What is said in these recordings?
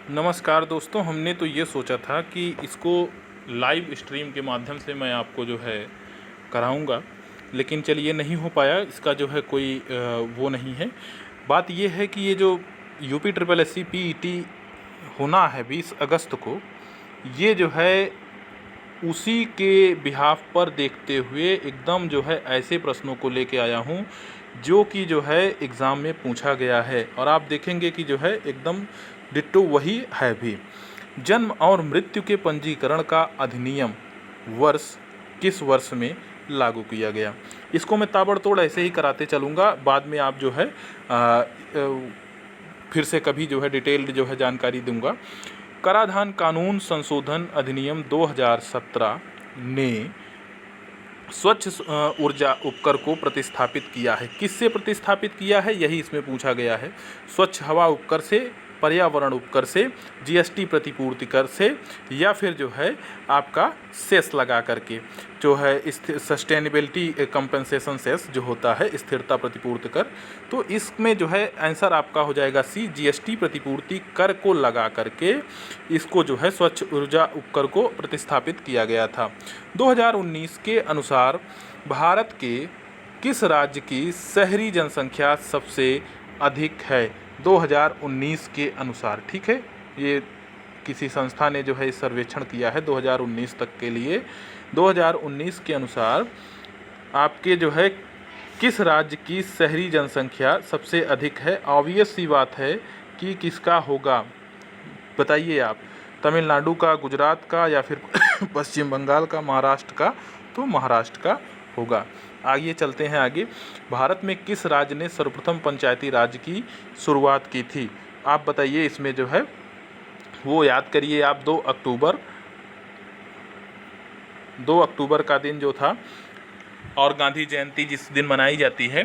नमस्कार दोस्तों, हमने तो ये सोचा था कि इसको लाइव स्ट्रीम के माध्यम से मैं आपको जो है कराऊंगा, लेकिन चलिए नहीं हो पाया। इसका जो है कोई वो नहीं है। बात ये है कि ये जो UP triple S C PET होना है 20 अगस्त को, ये जो है उसी के बिहाफ पर देखते हुए एकदम जो है ऐसे प्रश्नों को लेके आया हूँ जो कि जो है एग्ज़ाम में पूछा गया है, और आप देखेंगे कि जो है एकदम डिट्टो वही है भी। जन्म और मृत्यु के पंजीकरण का अधिनियम वर्ष किस वर्ष में लागू किया गया? इसको मैं ताबड़तोड़ ऐसे ही कराते चलूँगा, बाद में आप जो है फिर से कभी जो है डिटेल्ड जो है जानकारी दूंगा। कराधान कानून संशोधन अधिनियम 2017 ने स्वच्छ ऊर्जा उपकर को प्रतिस्थापित किया है। किससे प्रतिस्थापित किया है, यही इसमें पूछा गया है। स्वच्छ हवा उपकर से, पर्यावरण उपकर से, GST प्रतिपूर्ति कर से, या फिर जो है आपका सेस लगा करके जो है सस्टेनेबिलिटी कंपनसेशन सेस जो होता है, स्थिरता प्रतिपूर्ति कर। तो इसमें जो है आंसर आपका हो जाएगा C, GST प्रतिपूर्ति कर को लगा करके इसको जो है स्वच्छ ऊर्जा उपकर को प्रतिस्थापित किया गया था। 2019 के अनुसार भारत के किस राज्य की शहरी जनसंख्या सबसे अधिक है? 2019 के अनुसार, ठीक है, ये किसी संस्था ने जो है इस सर्वेक्षण किया है 2019 तक के लिए। 2019 के अनुसार आपके जो है किस राज्य की शहरी जनसंख्या सबसे अधिक है? ऑब्वियस सी बात है कि किसका होगा, बताइए आप। तमिलनाडु का, गुजरात का, या फिर पश्चिम बंगाल का, महाराष्ट्र का? तो महाराष्ट्र का होगा। आइए चलते हैं आगे। भारत में किस राज्य ने सर्वप्रथम पंचायती राज की शुरुआत की थी? आप बताइए। इसमें जो है वो याद करिए आप। 2 अक्टूबर का दिन जो था, और गांधी जयंती जिस दिन मनाई जाती है,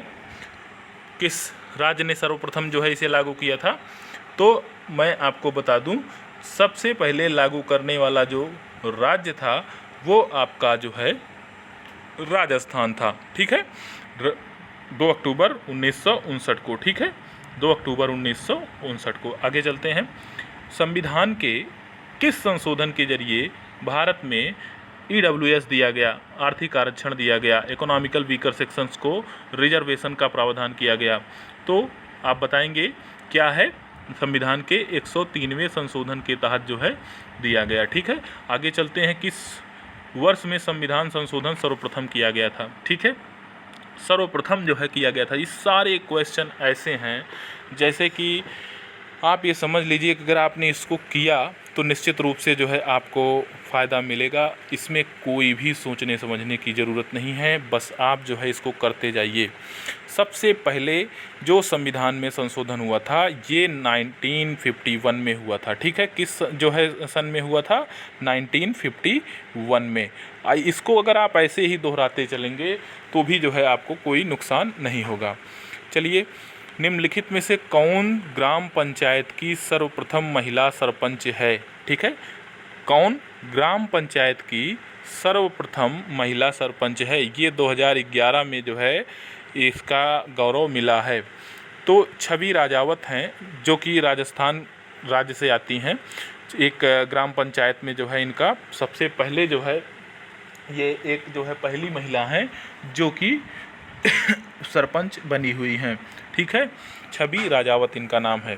किस राज्य ने सर्वप्रथम जो है इसे लागू किया था? तो मैं आपको बता दूं, सबसे पहले लागू करने वाला जो राज्य था वो आपका जो है राजस्थान था, ठीक है। 2 अक्टूबर 1959 को, ठीक है, 2 अक्टूबर 1959 को। आगे चलते हैं। संविधान के किस संशोधन के जरिए भारत में EWS दिया गया, आर्थिक आरक्षण दिया गया, इकोनॉमिकल वीकर सेक्शंस को रिजर्वेशन का प्रावधान किया गया? तो आप बताएंगे क्या है? संविधान के 103वें संशोधन के तहत जो है दिया गया, ठीक है। आगे चलते हैं। किस वर्ष में संविधान संशोधन सर्वप्रथम किया गया था? ठीक है, सर्वप्रथम जो है किया गया था। ये सारे क्वेश्चन ऐसे हैं जैसे कि आप ये समझ लीजिए कि अगर आपने इसको किया तो निश्चित रूप से जो है आपको फ़ायदा मिलेगा। इसमें कोई भी सोचने समझने की ज़रूरत नहीं है, बस आप जो है इसको करते जाइए। सबसे पहले जो संविधान में संशोधन हुआ था ये 1951 में हुआ था, ठीक है। किस जो है सन में हुआ था? 1951 में। इसको अगर आप ऐसे ही दोहराते चलेंगे तो भी जो है आपको कोई नुकसान नहीं होगा। चलिए, निम्नलिखित में से कौन ग्राम पंचायत की सर्वप्रथम महिला सरपंच है? ठीक है, कौन ग्राम पंचायत की सर्वप्रथम महिला सरपंच है? ये 2011 में जो है इसका गौरव मिला है। तो छवि राजावत हैं, जो कि राजस्थान राज्य से आती हैं। एक ग्राम पंचायत में जो है इनका सबसे पहले जो है ये एक जो है पहली महिला हैं जो कि सरपंच बनी हुई हैं, ठीक है। छवि राजावत इनका नाम है।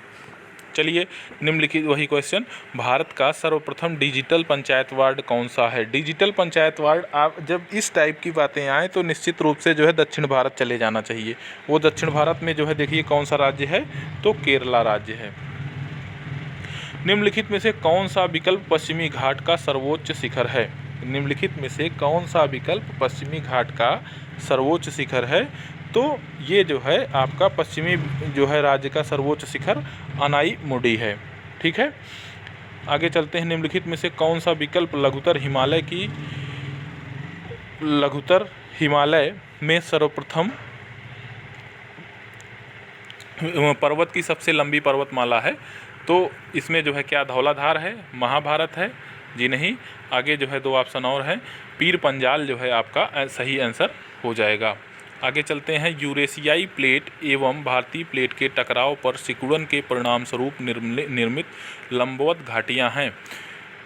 चलिए, निम्नलिखित वही क्वेश्चन, भारत का सर्वप्रथम डिजिटल पंचायत वार्ड कौन सा है? डिजिटल पंचायत वार्ड, आप जब इस टाइप की बातें आए तो निश्चित रूप से जो है दक्षिण भारत चले जाना चाहिए। वो दक्षिण भारत में जो है देखिए कौन सा राज्य है? तो केरला राज्य है। निम्नलिखित में से कौन सा विकल्प पश्चिमी घाट का सर्वोच्च शिखर है? निम्नलिखित में से कौन सा विकल्प पश्चिमी घाट का सर्वोच्च शिखर है? तो ये जो है आपका पश्चिमी जो है राज्य का सर्वोच्च शिखर अनाई मुडी है, ठीक है। आगे चलते हैं। निम्नलिखित में से कौन सा विकल्प लघुत्तर हिमालय में सर्वप्रथम पर्वत की सबसे लंबी पर्वतमाला है? तो इसमें जो है क्या धौलाधार है, महाभारत है? जी नहीं। आगे जो है 2 ऑप्शन और हैं। पीर पंजाल जो है आपका सही आंसर हो जाएगा। आगे चलते हैं। यूरेशियाई प्लेट एवं भारतीय प्लेट के टकराव पर सिकुड़न के परिणाम स्वरूप निर्मित लंबवत घाटियां हैं।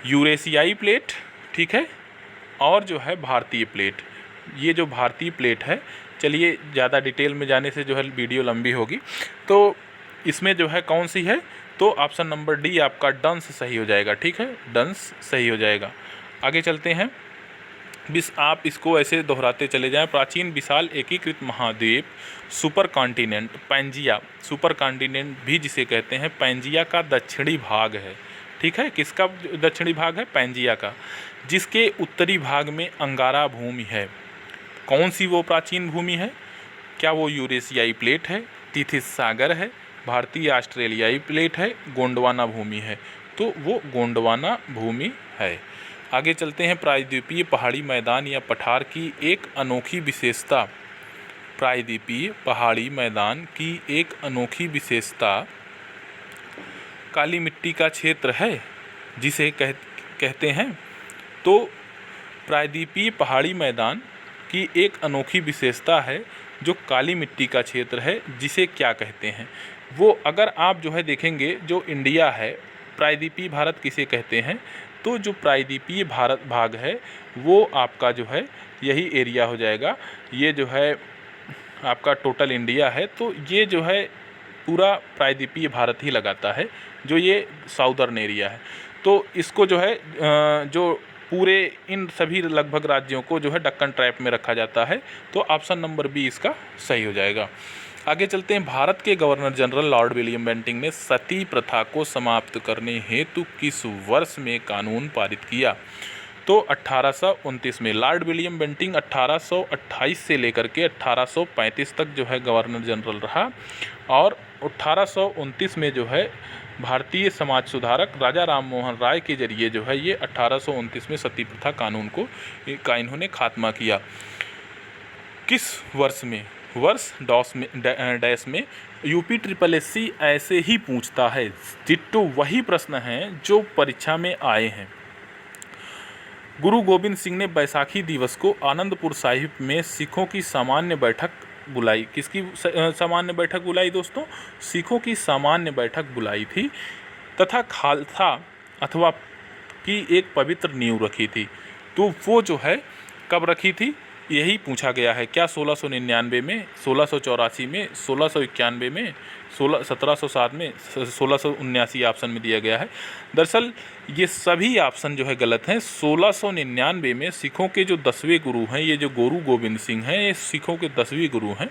यूरेशियाई प्लेट, ठीक है, और जो है भारतीय प्लेट। ये जो भारतीय प्लेट है, चलिए ज़्यादा डिटेल में जाने से जो है वीडियो लंबी होगी, तो इसमें जो है कौन सी है, तो ऑप्शन नंबर डी आपका डंस सही हो जाएगा। ठीक है, डंस सही हो जाएगा। आगे चलते हैं। आप इसको ऐसे दोहराते चले जाएं। प्राचीन विशाल एकीकृत महाद्वीप super continent Pangaea, super continent भी जिसे कहते हैं, पैंजिया का दक्षिणी भाग है। ठीक है, किसका दक्षिणी भाग है? पैंजिया का, जिसके उत्तरी भाग में अंगारा भूमि है। कौन सी वो प्राचीन भूमि है? क्या वो यूरेशियाई प्लेट है, तिथिस सागर है, भारतीय ऑस्ट्रेलियाई प्लेट है, गोंडवाना भूमि है? तो वो गोंडवाना भूमि है। आगे चलते हैं। प्रायद्वीपीय पहाड़ी मैदान या पठार की एक अनोखी विशेषता, प्रायद्वीपीय पहाड़ी मैदान की एक अनोखी विशेषता काली मिट्टी का क्षेत्र है, जिसे कहते हैं। तो प्रायद्वीपीय पहाड़ी मैदान की एक अनोखी विशेषता है जो काली मिट्टी का क्षेत्र है, जिसे क्या कहते हैं? वो अगर आप जो है देखेंगे, जो इंडिया है, प्रायद्वीपीय भारत किसे कहते हैं, तो जो प्रायद्वीपीय भारत भाग है वो आपका जो है यही एरिया हो जाएगा। ये जो है आपका टोटल इंडिया है, तो ये जो है पूरा प्रायद्वीपीय भारत ही लगाता है, जो ये साउदर्न एरिया है। तो इसको जो है जो पूरे इन सभी लगभग राज्यों को जो है दक्कन ट्रैप में रखा जाता है। तो ऑप्शन नंबर बी इसका सही हो जाएगा। आगे चलते हैं। भारत के governor general Lord William Bentinck ने सती प्रथा को समाप्त करने हेतु किस वर्ष में कानून पारित किया? तो 1829 में। लॉर्ड विलियम बेंटिंक 1828 से लेकर के 1835 तक जो है गवर्नर जनरल रहा, और 1829 में जो है भारतीय समाज सुधारक राजा राम मोहन राय के जरिए जो है ये 1829 में सती प्रथा कानून का इन्होंने खात्मा किया। किस वर्ष में? वर्ष डैश में। यूपी SSSC ऐसे ही पूछता है, डिट्टो वही प्रश्न हैं जो परीक्षा में आए हैं। गुरु गोविंद सिंह ने बैसाखी दिवस को आनंदपुर साहिब में सिखों की सामान्य बैठक बुलाई। किसकी सामान्य बैठक बुलाई दोस्तों? सिखों की सामान्य बैठक बुलाई थी, तथा खालसा अथवा की एक पवित्र नींव रखी थी। तो वो जो है कब रखी थी, यही पूछा गया है। क्या 1699 में, 1684 में, 1691 में, 1707 में, 1679 ऑप्शन में दिया गया है। दरअसल ये सभी ऑप्शन जो है गलत हैं। 1699 में सिखों के जो 10वें गुरु हैं, ये जो गुरु गोविंद सिंह हैं, ये सिखों के 10वें गुरु हैं,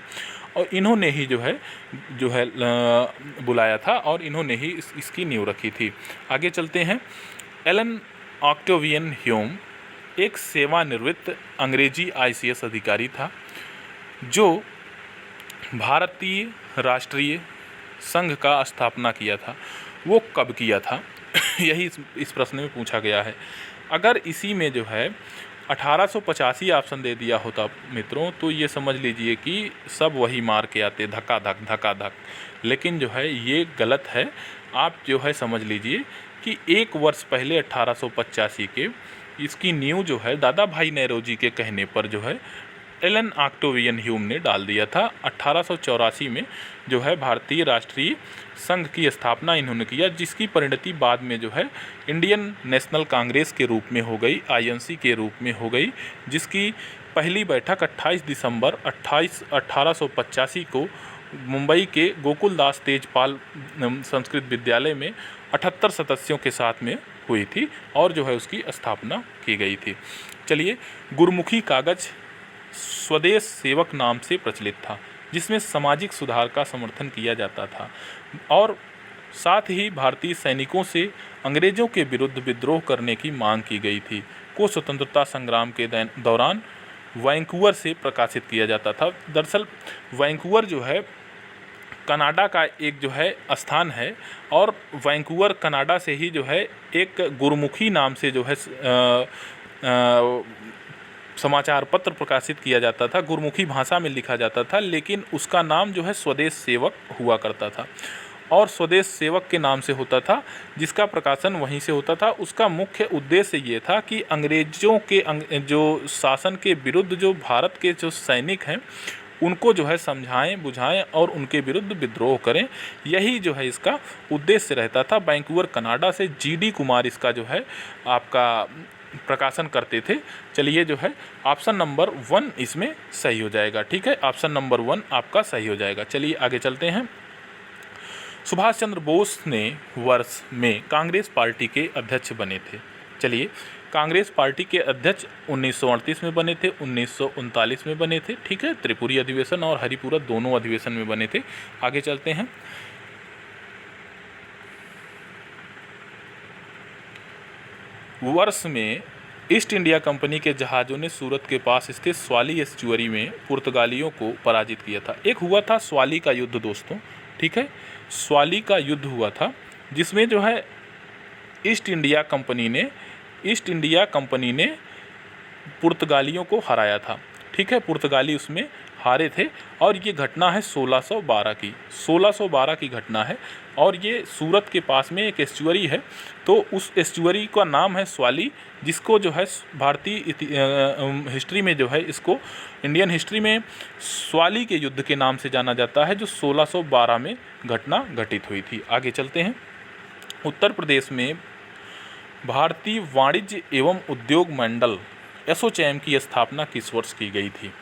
और इन्होंने ही जो है बुलाया था, और इन्होंने ही इसकी नींव रखी थी। आगे चलते हैं। एलन ऑक्टेवियन ह्यूम एक सेवानिवृत्त अंग्रेजी ICS अधिकारी था, जो भारतीय राष्ट्रीय संघ का स्थापना किया था। वो कब किया था? यही इस प्रश्न में पूछा गया है। अगर इसी में जो है 1885 ऑप्शन दे दिया होता मित्रों, तो ये समझ लीजिए कि सब वही मार के आते, धक्का धक। लेकिन जो है ये गलत है। आप जो है समझ लीजिए कि एक वर्ष पहले 1885 के इसकी नींव जो है दादा भाई नेहरू के कहने पर जो है एलन ऑक्टेवियन ह्यूम ने डाल दिया था। 1884 में जो है भारतीय राष्ट्रीय संघ की स्थापना इन्होंने किया, जिसकी परिणति बाद में जो है इंडियन नेशनल कांग्रेस के रूप में हो गई, INC के रूप में हो गई, जिसकी पहली बैठक 28 दिसंबर 1885 को मुंबई के गोकुलदास तेजपाल संस्कृत विद्यालय में 78 सदस्यों के साथ में हुई थी, और जो है उसकी स्थापना की गई थी। चलिए, गुरमुखी कागज स्वदेश सेवक नाम से प्रचलित था, जिसमें सामाजिक सुधार का समर्थन किया जाता था, और साथ ही भारतीय सैनिकों से अंग्रेजों के विरुद्ध विद्रोह करने की मांग की गई थी, को स्वतंत्रता संग्राम के दौरान वैंकूवर से प्रकाशित किया जाता था। दरअसल वैंकूवर जो है कनाडा का एक जो है स्थान है, और वैंकूवर कनाडा से ही जो है एक गुरमुखी नाम से जो है समाचार पत्र प्रकाशित किया जाता था, गुरमुखी भाषा में लिखा जाता था, लेकिन उसका नाम जो है स्वदेश सेवक हुआ करता था, और स्वदेश सेवक के नाम से होता था, जिसका प्रकाशन वहीं से होता था। उसका मुख्य उद्देश्य ये था कि अंग्रेजों के जो शासन के विरुद्ध जो भारत के जो सैनिक हैं, उनको जो है समझाएं बुझाएं और उनके विरुद्ध विद्रोह करें। यही जो है इसका उद्देश्य रहता था। वैंकूवर कनाडा से GD कुमार इसका जो है आपका प्रकाशन करते थे। चलिए जो है ऑप्शन नंबर 1 इसमें सही हो जाएगा। ठीक है, ऑप्शन नंबर 1 आपका सही हो जाएगा। चलिए आगे चलते हैं। सुभाष चंद्र बोस ने वर्ष में कांग्रेस पार्टी के अध्यक्ष बने थे। चलिए, कांग्रेस पार्टी के अध्यक्ष 1938 में बने थे, 1939 में बने थे। ठीक है, त्रिपुरी अधिवेशन और हरिपुरा दोनों अधिवेशन में बने थे। आगे चलते हैं। वर्ष में ईस्ट इंडिया कंपनी के जहाज़ों ने सूरत के पास स्थित स्वाली एस्चुअरी में पुर्तगालियों को पराजित किया था। एक हुआ था स्वाली का युद्ध दोस्तों। ठीक है, स्वाली का युद्ध हुआ था जिसमें जो है ईस्ट इंडिया कंपनी ने पुर्तगालियों को हराया था। ठीक है, पुर्तगाली उसमें हारे थे और ये घटना है 1612 की घटना है और ये सूरत के पास में एक एस्चुअरी है। तो उस एस्चुअरी का नाम है स्वाली, जिसको जो है भारतीय हिस्ट्री में जो है इसको इंडियन हिस्ट्री में स्वाली के युद्ध के नाम से जाना जाता है, जो 1612 में घटना घटित हुई थी। आगे चलते हैं। उत्तर प्रदेश में भारतीय वाणिज्य एवं उद्योग मंडल एसोचैम की स्थापना किस वर्ष की गई थी?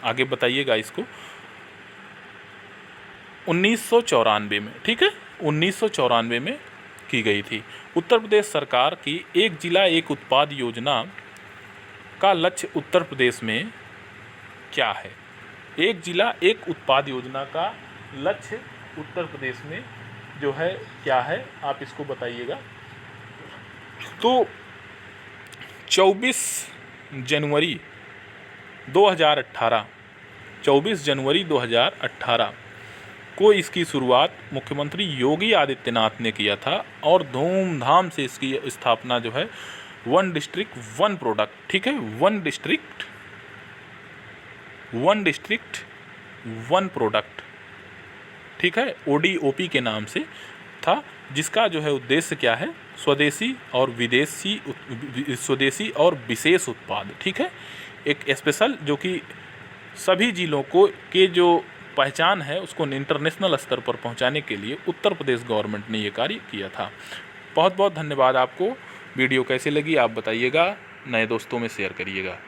आगे बताइएगा इसको। 1994 में। ठीक है, 1994 में की गई थी। उत्तर प्रदेश सरकार की एक जिला एक उत्पाद योजना का लक्ष्य उत्तर प्रदेश में क्या है? एक जिला एक उत्पाद योजना का लक्ष्य उत्तर प्रदेश में जो है क्या है, आप इसको बताइएगा। तो 24 जनवरी 2018 को इसकी शुरुआत मुख्यमंत्री योगी आदित्यनाथ ने किया था और धूमधाम से इसकी स्थापना जो है 1 डिस्ट्रिक्ट 1 प्रोडक्ट। ठीक है, 1 डिस्ट्रिक्ट 1 प्रोडक्ट। ठीक है, ODOP के नाम से था, जिसका जो है उद्देश्य क्या है? स्वदेशी और विशेष उत्पाद। ठीक है, एक स्पेशल जो कि सभी जिलों को के जो पहचान है उसको इंटरनेशनल स्तर पर पहुंचाने के लिए उत्तर प्रदेश गवर्नमेंट ने ये कार्य किया था। बहुत बहुत धन्यवाद आपको। वीडियो कैसी लगी आप बताइएगा, नए दोस्तों में शेयर करिएगा।